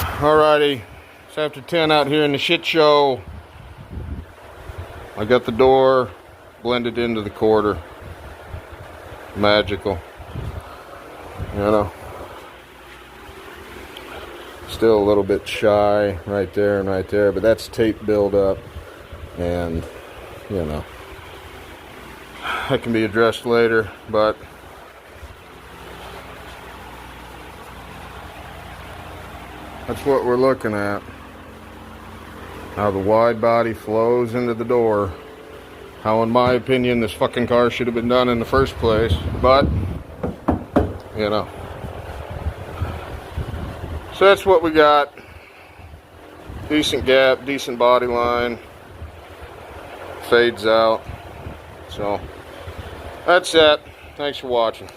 Alrighty, it's after 10 out here in the shit show. I got the door blended into the quarter. Magical. You know. Still a little bit shy right there and right there, but that's tape buildup, and you know, that can be addressed later, but that's what we're looking at. How the wide body flows into the door. How, in my opinion, this fucking car should have been done in the first place. But, you know. So that's what we got. Decent gap, decent body line. Fades out. So, that's it. Thanks for watching.